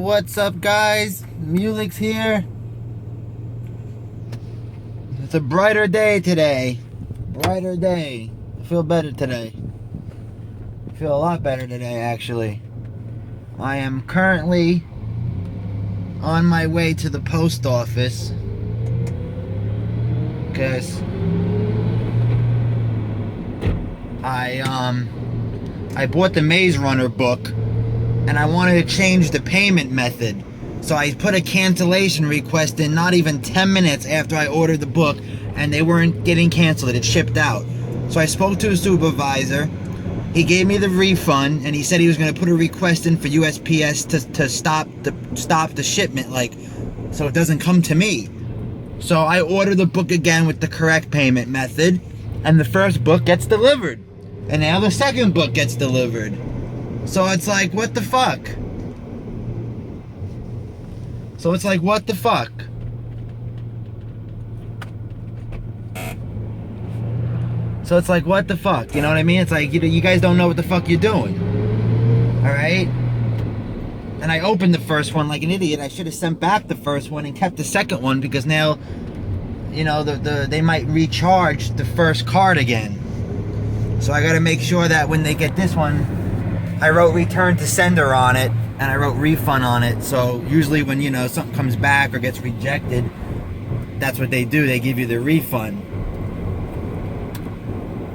What's up, guys? Mulek's here. It's a brighter day today. Brighter day. I feel better today. I feel a lot better today, actually. I am currently on my way to the post office because I bought the Maze Runner book and I wanted to change the payment method. So I put a cancellation request in not even 10 minutes after I ordered the book, and they weren't getting canceled. It shipped out. So I spoke to a supervisor. He gave me the refund, and he said he was going to put a request in for USPS to stop the shipment, like, so it doesn't come to me. So I ordered the book again with the correct payment method, and the first book gets delivered. And now the second book gets delivered. So it's like, what the fuck? So it's like, what the fuck? So it's like, what the fuck? You know what I mean? It's like, you guys don't know what the fuck you're doing. Alright? And I opened the first one like an idiot. I should have sent back the first one and kept the second one, because now, you know, they might recharge the first card again. So I gotta make sure that when they get this one, I wrote return to sender on it, and I wrote refund on it. So usually when, you know, something comes back or gets rejected, that's what they do. They give you the refund.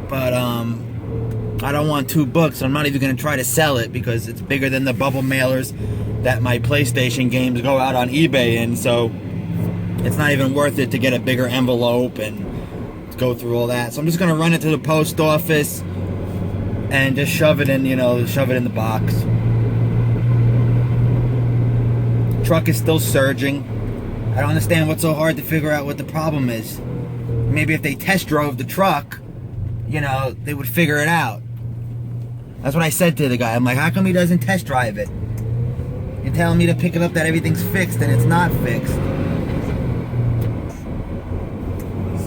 But I don't want two books. I'm not even going to try to sell it because it's bigger than the bubble mailers that my PlayStation games go out on eBay in. So it's not even worth it to get a bigger envelope and go through all that. So I'm just going to run it to the post office and just shove it in, you know, shove it in the box. Truck is still surging. I don't understand what's so hard to figure out what the problem is. Maybe if they test drove the truck, you know, they would figure it out. That's what I said to the guy. I'm like, how come he doesn't test drive it? You're telling me to pick it up that everything's fixed, and it's not fixed.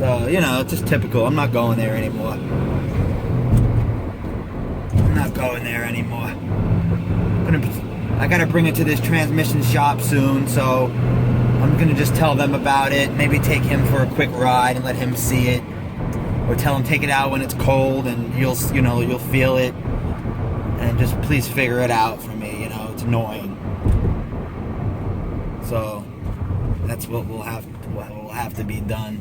So, you know, it's just typical. I'm not going there anymore. I'm not going there anymore. I gotta bring it to this transmission shop soon, so I'm gonna just tell them about it. Maybe take him for a quick ride and let him see it. Or tell him take it out when it's cold and you'll feel it. And just please figure it out for me, you know, it's annoying. So that's what will have to be done.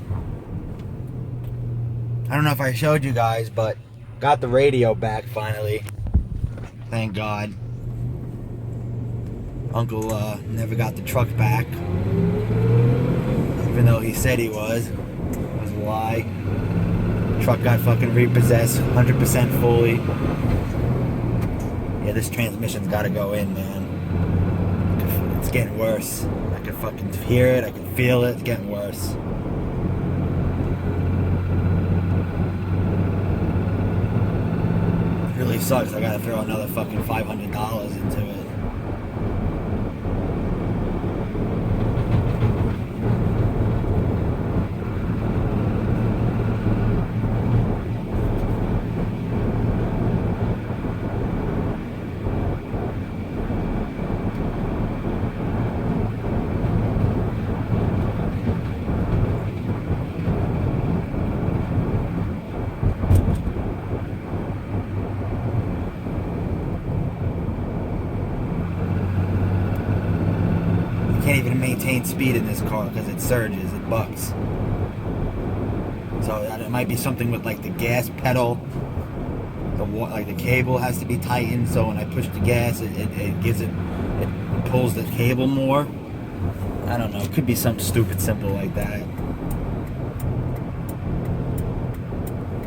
I don't know if I showed you guys, but got the radio back finally. Thank God. Uncle never got the truck back, even though he said he was. It was a lie. Truck got fucking repossessed 100% fully. Yeah, this transmission's gotta go in, man. It's getting worse. I can fucking hear it, I can feel it, it's getting worse. It really sucks. I gotta throw another fucking $500 into it. Can't even maintain speed in this car because it surges, it bucks. So it might be something with like the gas pedal, like the cable has to be tightened. So when I push the gas, it pulls the cable more. I don't know. It could be something stupid simple like that.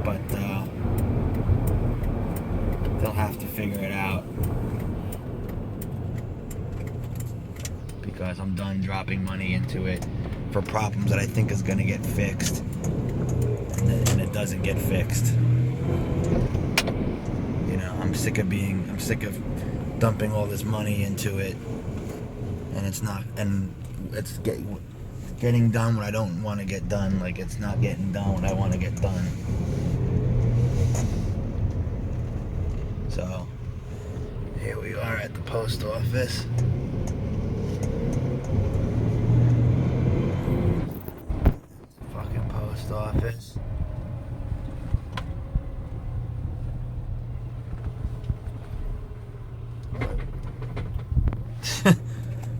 But they'll have to figure it out. Because I'm done dropping money into it for problems that I think is going to get fixed, and it doesn't get fixed. You know, I'm sick of dumping all this money into it, and it's getting done what I don't want to get done. Like, it's not getting done what I want to get done. So here we are at the post office.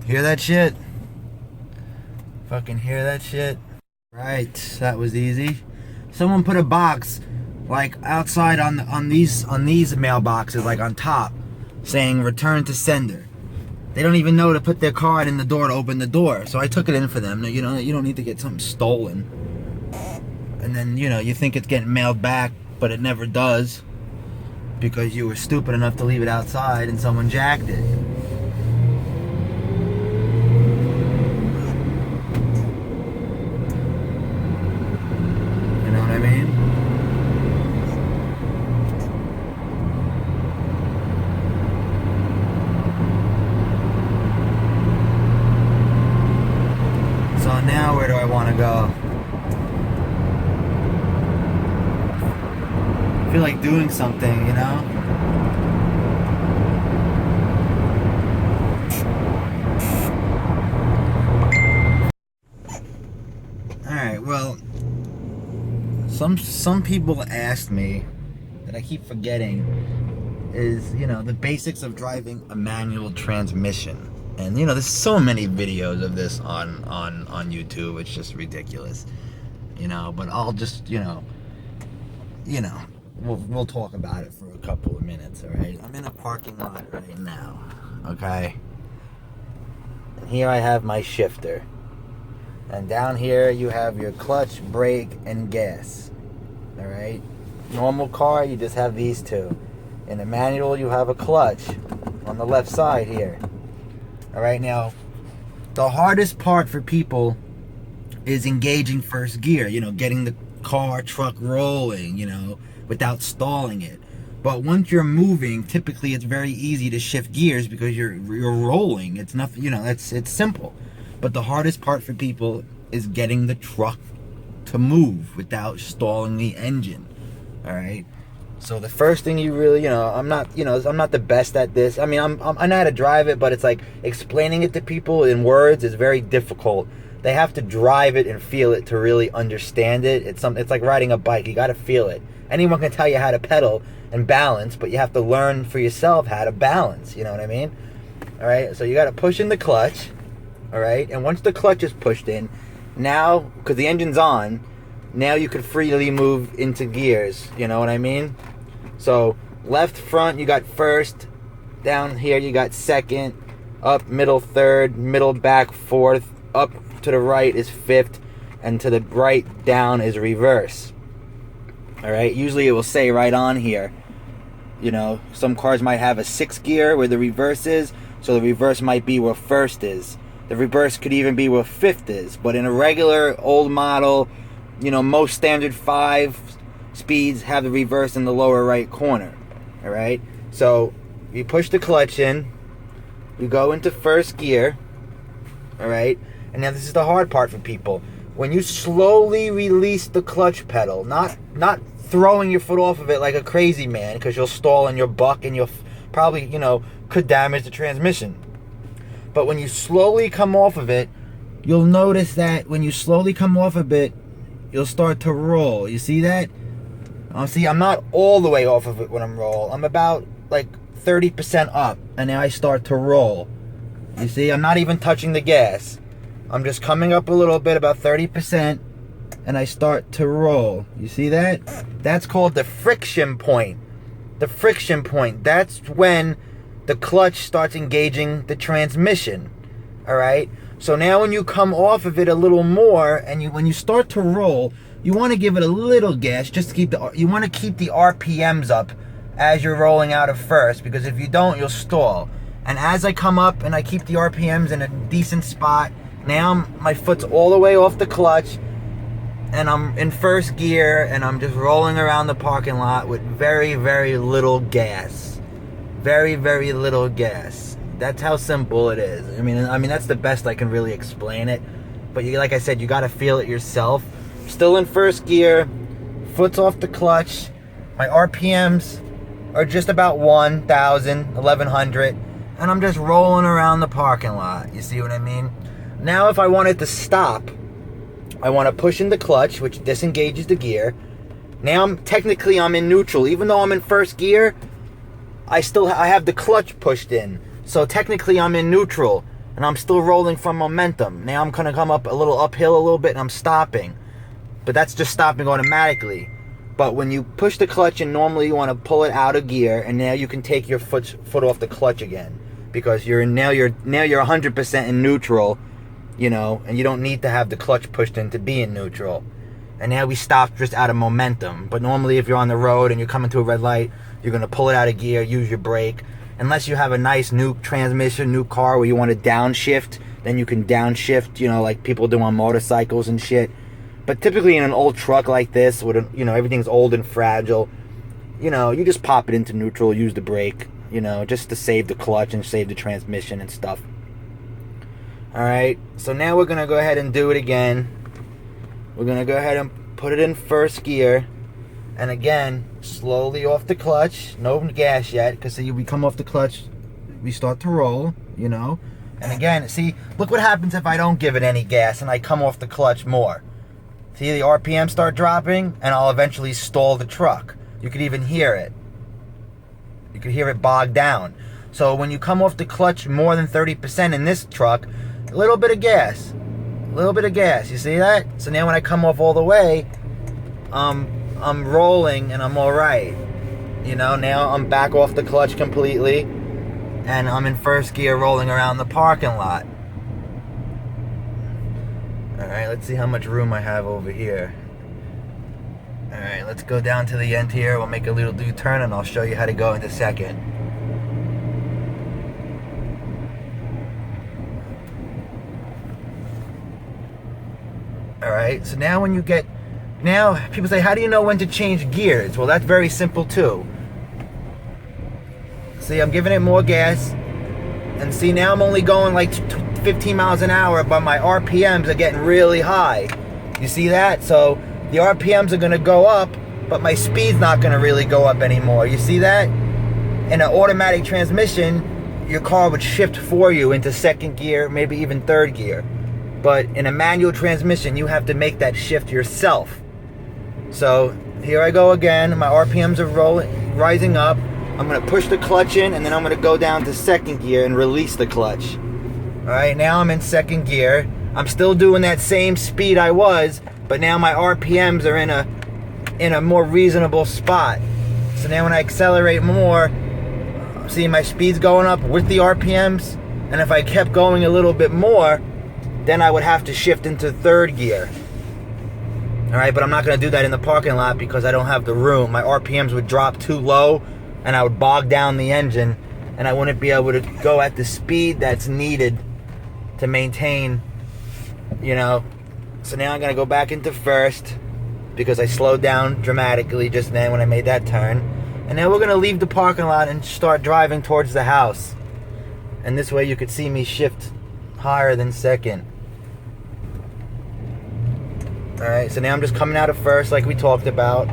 Hear that shit? Fucking hear that shit? Right, that was easy. Someone put a box like outside on these mailboxes, like on top, saying return to sender. They don't even know to put their card in the door to open the door. So I took it in for them. You know, you don't need to get something stolen. And then, you know, you think it's getting mailed back, but it never does, because you were stupid enough to leave it outside and someone jacked it. You know what I mean? So now where do I want to go? I feel like doing something, you know? Alright, well, some people asked me, that I keep forgetting, is, you know, the basics of driving a manual transmission. And, you know, there's so many videos of this on YouTube, it's just ridiculous. You know, but I'll just, you know, we'll talk about it for a couple of minutes, alright? I'm in a parking lot right now, okay? And here I have my shifter. And down here you have your clutch, brake, and gas, alright? Normal car, you just have these two. In a manual, you have a clutch on the left side here. Alright, now, the hardest part for people is engaging first gear, you know, getting the car, truck rolling, you know, without stalling it. But once you're moving, typically it's very easy to shift gears because you're rolling. It's nothing, you know, it's simple. But the hardest part for people is getting the truck to move without stalling the engine. All right. So the first thing you really, you know, I'm not the best at this. I mean, I know how to drive it, but it's like explaining it to people in words is very difficult. They have to drive it and feel it to really understand it. It's like riding a bike. You got to feel it. Anyone can tell you how to pedal and balance, but you have to learn for yourself how to balance. You know what I mean? All right. So you got to push in the clutch. All right. And once the clutch is pushed in, now, because the engine's on, now you can freely move into gears. You know what I mean? So left front, you got first. Down here, you got second. Up middle, third. Middle back, fourth. Up to the right is fifth. And to the right down is reverse. Alright, usually it will say right on here, you know, some cars might have a 6th gear where the reverse is, so the reverse might be where first is. The reverse could even be where 5th is, but in a regular old model, you know, most standard 5 speeds have the reverse in the lower right corner. Alright, so you push the clutch in, you go into first gear, alright, and now this is the hard part for people. When you slowly release the clutch pedal, not throwing your foot off of it like a crazy man, because you'll stall and you'll buck and you'll probably, you know, could damage the transmission. But when you slowly come off of it, you'll notice that when you slowly come off of it, you'll start to roll. You see that? See, I'm not all the way off of it when I'm roll. I'm about like 30% up, and now I start to roll. You see, I'm not even touching the gas. I'm just coming up a little bit, about 30%, and I start to roll. You see that? That's called the friction point. The friction point. That's when the clutch starts engaging the transmission. Alright? So now when you come off of it a little more, and when you start to roll, you want to give it a little gas, just to keep you want to keep the RPMs up as you're rolling out of first, because if you don't, you'll stall. And as I come up and I keep the RPMs in a decent spot, now my foot's all the way off the clutch, and I'm in first gear, and I'm just rolling around the parking lot with very, very little gas. Very, very little gas. That's how simple it is. I mean that's the best I can really explain it. But like I said, you got to feel it yourself. Still in first gear, foot's off the clutch. My RPMs are just about 1,000, 1,100, and I'm just rolling around the parking lot. You see what I mean? Now if I wanted to stop, I want to push in the clutch, which disengages the gear. Now I'm in neutral. Even though I'm in first gear, I have the clutch pushed in. So technically I'm in neutral. and I'm still rolling from momentum. Now I'm gonna come up a little uphill a little bit and I'm stopping. But that's just stopping automatically. But when you push the clutch and normally you want to pull it out of gear, and now you can take your foot off the clutch again, because you're 100% in neutral, you know, and you don't need to have the clutch pushed in to be in neutral. And now we stopped just out of momentum. But normally if you're on the road and you're coming to a red light, you're going to pull it out of gear, use your brake. Unless you have a nice new transmission, new car where you want to downshift, then you can downshift, you know, like people do on motorcycles and shit. But typically in an old truck like this, with you know, everything's old and fragile, you know, you just pop it into neutral, use the brake, you know, just to save the clutch and save the transmission and stuff. Alright, so now we're going to go ahead and do it again. We're going to go ahead and put it in first gear. And again, slowly off the clutch. No gas yet, because we come off the clutch, we start to roll, you know. And again, see, look what happens if I don't give it any gas and I come off the clutch more. See, the RPM start dropping, and I'll eventually stall the truck. You could even hear it. You could hear it bog down. So when you come off the clutch more than 30% in this truck, a little bit of gas. A little bit of gas. You see that? So now when I come off all the way, I'm rolling and I'm alright. You know, now I'm back off the clutch completely, and I'm in first gear rolling around the parking lot. Alright, let's see how much room I have over here. Alright, let's go down to the end here. We'll make a little U-turn and I'll show you how to go into second. Alright, so now when you get... Now, people say, how do you know when to change gears? Well, that's very simple too. See, I'm giving it more gas. And see, now I'm only going like 15 miles an hour, but my RPMs are getting really high. You see that? So the RPMs are going to go up, but my speed's not going to really go up anymore. You see that? In an automatic transmission, your car would shift for you into second gear, maybe even third gear. But in a manual transmission, you have to make that shift yourself. So here I go again. My RPMs are rising up. I'm going to push the clutch in, and then I'm going to go down to second gear and release the clutch. Alright, now I'm in second gear. I'm still doing that same speed I was, but now my RPMs are in a more reasonable spot. So now when I accelerate more, see, my speed's going up with the RPMs, and if I kept going a little bit more, then I would have to shift into third gear. Alright, but I'm not going to do that in the parking lot because I don't have the room. My RPMs would drop too low, and I would bog down the engine, and I wouldn't be able to go at the speed that's needed to maintain, you know. So now I'm going to go back into first because I slowed down dramatically just then when I made that turn. And then we're going to leave the parking lot and start driving towards the house. And this way you could see me shift higher than second. Alright, so now I'm just coming out of first like we talked about.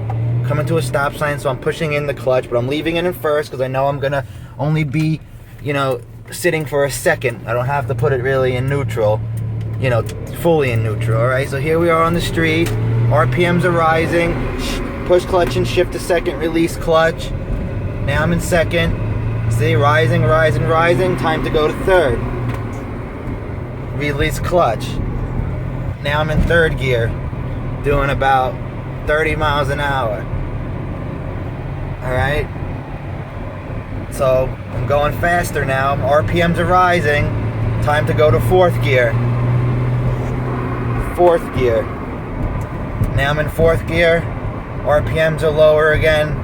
Coming to a stop sign, so I'm pushing in the clutch, but I'm leaving it in first because I know I'm going to only be, you know, sitting for a second. I don't have to put it really in neutral, you know, fully in neutral. Alright, so here we are on the street. RPMs are rising. Push clutch and shift to second, release clutch. Now I'm in second. See, rising, rising, rising. Time to go to third. Release clutch. Now I'm in third gear, doing about 30 miles an hour. Alright, so I'm going faster now. RPMs are rising. Time to go to fourth gear. Fourth gear. Now I'm in fourth gear. RPMs are lower again.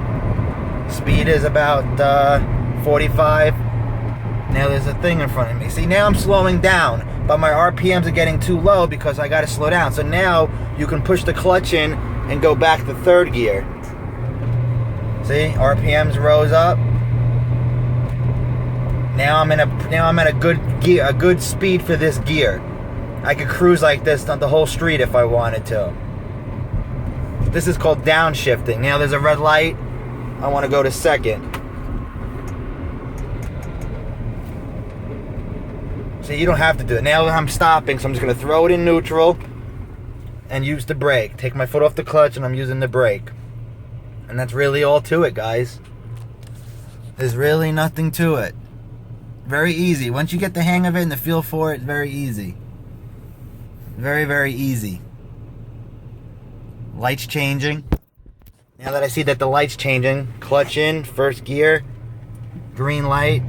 Speed is about 45. Now there's a thing in front of me. See, now I'm slowing down, but my RPMs are getting too low because I gotta slow down. So now you can push the clutch in and go back to third gear. See, RPMs rose up. Now I'm at a good gear, a good speed for this gear. I could cruise like this on the whole street if I wanted to. This is called downshifting. Now there's a red light. I want to go to second. See, you don't have to do it. Now I'm stopping, so I'm just going to throw it in neutral and use the brake. Take my foot off the clutch and I'm using the brake. And that's really all to it, guys. There's really nothing to it. Very easy. Once you get the hang of it and the feel for it, very easy. Very, very easy. Lights changing. Now that I see that the light's changing, clutch in, first gear, green light.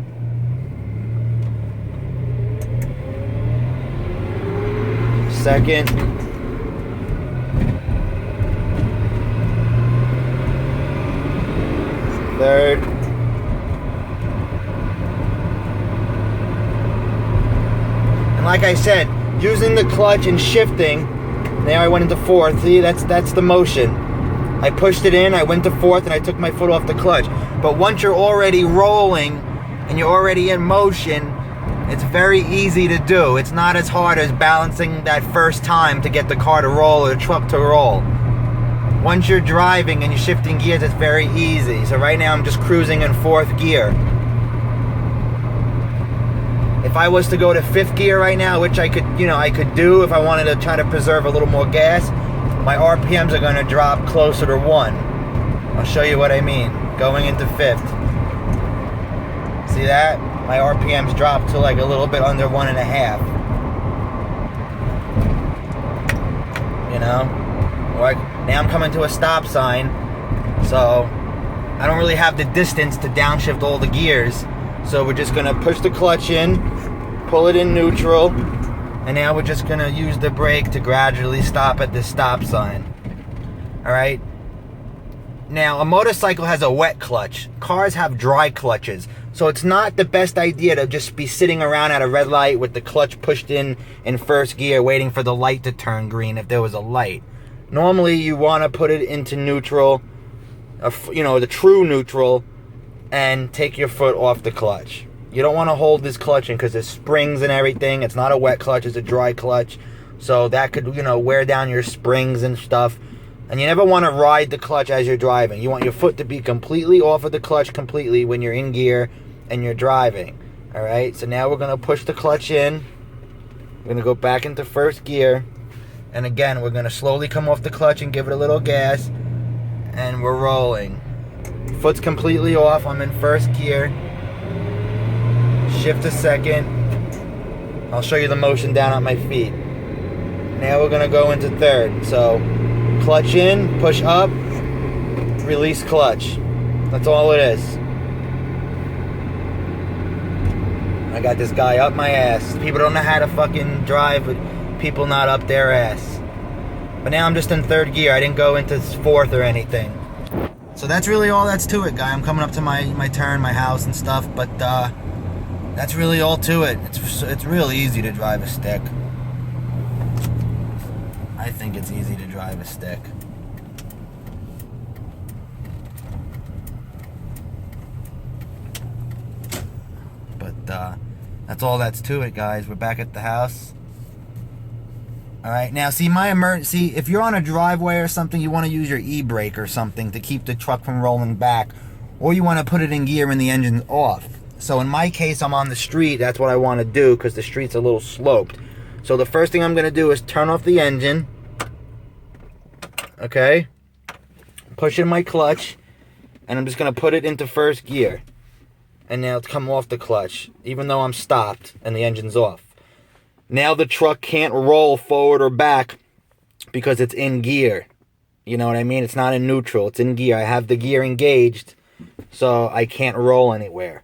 Second. Third. And like I said, using the clutch and shifting, now I went into fourth. See, that's the motion. I pushed it in, I went to fourth, and I took my foot off the clutch. But once you're already rolling and you're already in motion, it's very easy to do. It's not as hard as balancing that first time to get the car to roll or the truck to roll. Once you're driving and you're shifting gears, it's very easy. So right now I'm just cruising in fourth gear. If I was to go to fifth gear right now, which I could do if I wanted to try to preserve a little more gas, my RPMs are going to drop closer to 1. I'll show you what I mean. Going into fifth. See that? My RPMs drop to like a little bit under 1.5. You know? Like, now I'm coming to a stop sign, so I don't really have the distance to downshift all the gears. So we're just going to push the clutch in, pull it in neutral, and now we're just going to use the brake to gradually stop at this stop sign. Alright? Now, a motorcycle has a wet clutch. Cars have dry clutches. So it's not the best idea to just be sitting around at a red light with the clutch pushed in first gear waiting for the light to turn green if there was a light. Normally, you want to put it into neutral, the true neutral, and take your foot off the clutch. You don't want to hold this clutch in because there's springs and everything. It's not a wet clutch, it's a dry clutch. So that could, wear down your springs and stuff. And you never want to ride the clutch as you're driving. You want your foot to be completely off of the clutch completely when you're in gear and you're driving. Alright, so now we're going to push the clutch in. We're going to go back into first gear. And again, we're going to slowly come off the clutch and give it a little gas. And we're rolling. Foot's completely off. I'm in first gear. Shift to second. I'll show you the motion down at my feet. Now we're going to go into third. So, clutch in, push up, release clutch. That's all it is. I got this guy up my ass. People don't know how to fucking drive with people not up their ass. But now I'm just in third gear. I didn't go into fourth or anything. So that's really all that's to it, guy. I'm coming up to my turn, my house and stuff, but that's really all to it. It's real easy to drive a stick. I think it's easy to drive a stick. But that's all that's to it, guys. We're back at the house. Alright, now see, my emergency, if you're on a driveway or something, you want to use your e-brake or something to keep the truck from rolling back, or you want to put it in gear when the engine's off. So in my case, I'm on the street. That's what I want to do because the street's a little sloped. So the first thing I'm going to do is turn off the engine. Okay? Push in my clutch, and I'm just going to put it into first gear. And now it's come off the clutch, even though I'm stopped and the engine's off. Now the truck can't roll forward or back because it's in gear. You know what I mean? It's not in neutral. It's in gear. I have the gear engaged, so I can't roll anywhere.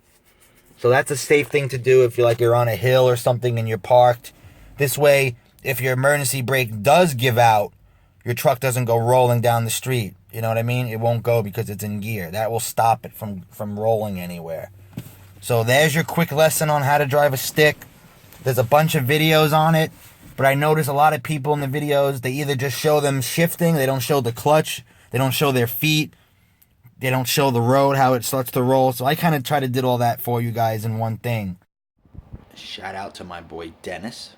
So that's a safe thing to do if you're on a hill or something and you're parked. This way, if your emergency brake does give out, your truck doesn't go rolling down the street. You know what I mean? It won't go because it's in gear. That will stop it from rolling anywhere. So there's your quick lesson on how to drive a stick. There's a bunch of videos on it, but I notice a lot of people in the videos, they either just show them shifting, they don't show the clutch, they don't show their feet, they don't show the road, how it starts to roll. So I kind of try to do all that for you guys in one thing. Shout out to my boy Dennis,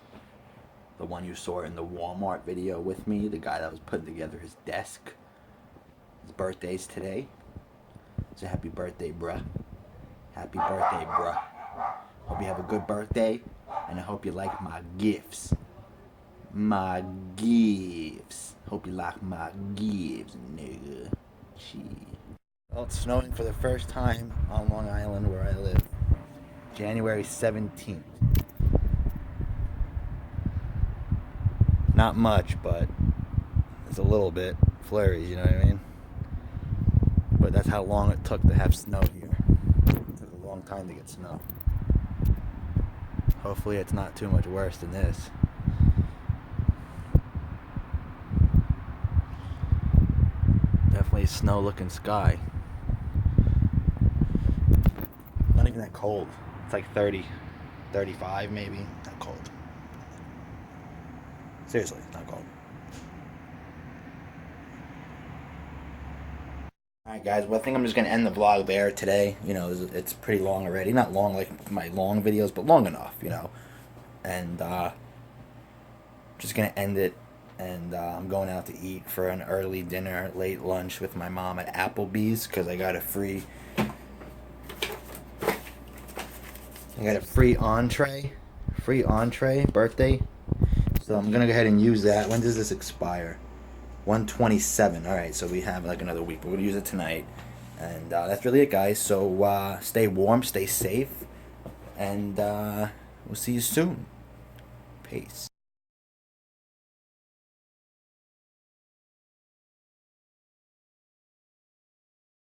the one you saw in the Walmart video with me, the guy that was putting together his desk. His birthday's today. So happy birthday, bruh. Happy birthday, bruh. Hope you have a good birthday, and I hope you like my gifts. My gifts. Hope you like my gifts, nigga. Gee. Well, it's snowing for the first time on Long Island where I live. January 17th. Not much, but it's a little bit. Flurries, you know what I mean? But that's how long it took to have snow here. It took a long time to get snow. Hopefully it's not too much worse than this. Definitely snow looking sky. Not even that cold. It's like 30, 35 maybe. Not cold. Seriously, it's not cold. Alright guys, well I think I'm just going to end the vlog there today. You know, it's pretty long already. Not long like my long videos, but long enough, you know. And just going to end it. And I'm going out to eat for an early dinner, late lunch with my mom at Applebee's because I got a free entree birthday. So I'm gonna go ahead and use that. When does this expire? 1/27. All right, so we have like another week. We're gonna use it tonight, and that's really it, guys. So stay warm, stay safe, and we'll see you soon. Peace.